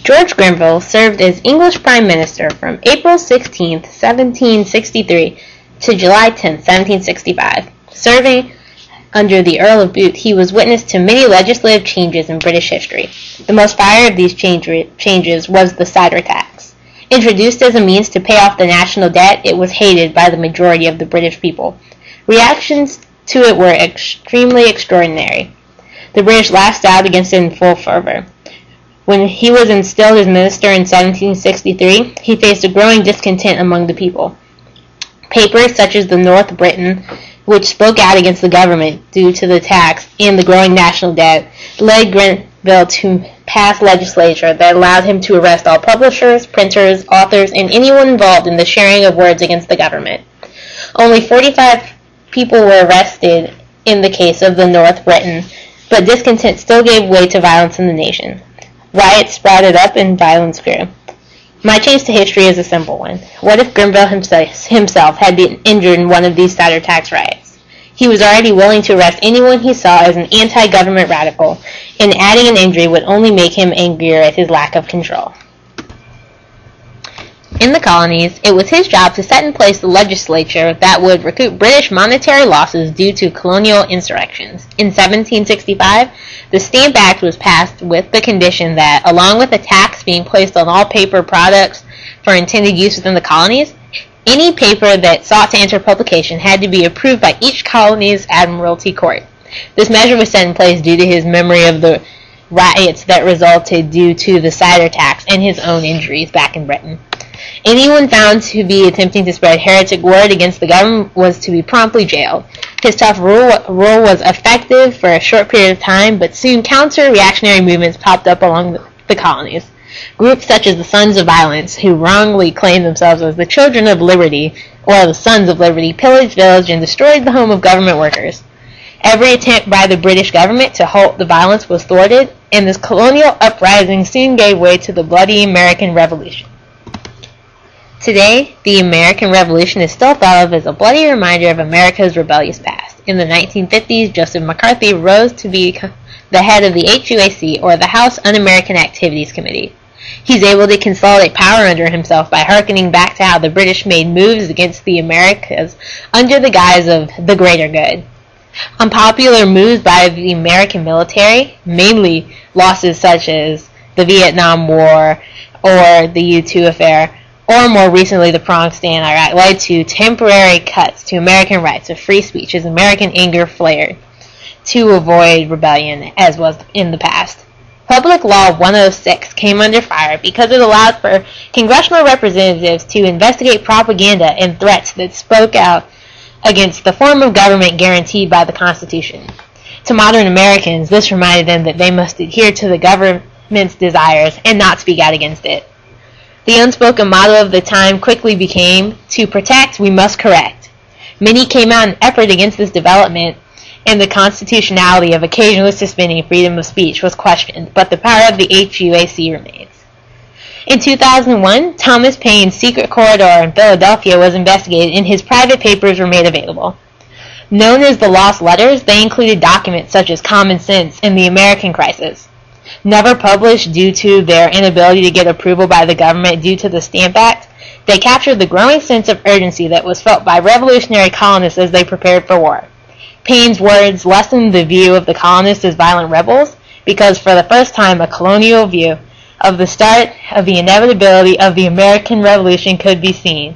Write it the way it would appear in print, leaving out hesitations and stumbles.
George Grenville served as English Prime Minister from April 16, 1763 to July 10, 1765. Serving under the Earl of Bute, he was witness to many legislative changes in British history. The most fiery of these changes was the cider tax. Introduced as a means to pay off the national debt, it was hated by the majority of the British people. Reactions to it were extremely extraordinary. The British lashed out against it in full fervor. When he was installed as minister in 1763, he faced a growing discontent among the people. Papers such as the North Briton, which spoke out against the government due to the tax and the growing national debt, led Grenville to pass legislation that allowed him to arrest all publishers, printers, authors, and anyone involved in the sharing of words against the government. Only 45 people were arrested in the case of the North Briton, but discontent still gave way to violence in the nation. Riots sprouted up and violence grew. My change to history is a simple one. What if Grenville himself had been injured in one of these cider tax riots? He was already willing to arrest anyone he saw as an anti-government radical, and adding an injury would only make him angrier at his lack of control. In the colonies, it was his job to set in place the legislature that would recoup British monetary losses due to colonial insurrections. In 1765, the Stamp Act was passed with the condition that, along with a tax being placed on all paper products for intended use within the colonies, any paper that sought to enter publication had to be approved by each colony's Admiralty Court. This measure was set in place due to his memory of the riots that resulted due to the cider tax and his own injuries back in Britain. Anyone found to be attempting to spread heretic word against the government was to be promptly jailed. His tough rule was effective for a short period of time, but soon counter-reactionary movements popped up along the colonies. Groups such as the Sons of Violence, who wrongly claimed themselves as the Children of Liberty, or the Sons of Liberty, pillaged village and destroyed the home of government workers. Every attempt by the British government to halt the violence was thwarted, and this colonial uprising soon gave way to the bloody American Revolution. Today, the American Revolution is still thought of as a bloody reminder of America's rebellious past. In the 1950s, Joseph McCarthy rose to be the head of the HUAC, or the House Un-American Activities Committee. He's able to consolidate power under himself by hearkening back to how the British made moves against the Americas under the guise of the greater good. Unpopular moves by the American military, mainly losses such as the Vietnam War or the U-2 affair, or more recently the Prong Stand in Iraq, led to temporary cuts to American rights of free speech as American anger flared to avoid rebellion, as was in the past. Public Law 106 came under fire because it allowed for congressional representatives to investigate propaganda and threats that spoke out against the form of government guaranteed by the Constitution. To modern Americans, this reminded them that they must adhere to the government's desires and not speak out against it. The unspoken motto of the time quickly became, "To protect, we must correct." Many came out in effort against this development, and the constitutionality of occasionally suspending freedom of speech was questioned, but the power of the HUAC remains. In 2001, Thomas Paine's secret corridor in Philadelphia was investigated, and his private papers were made available. Known as the Lost Letters, they included documents such as Common Sense and the American Crisis. Never published due to their inability to get approval by the government due to the Stamp Act, they captured the growing sense of urgency that was felt by revolutionary colonists as they prepared for war. Paine's words lessened the view of the colonists as violent rebels, because for the first time a colonial view of the start of the inevitability of the American Revolution could be seen.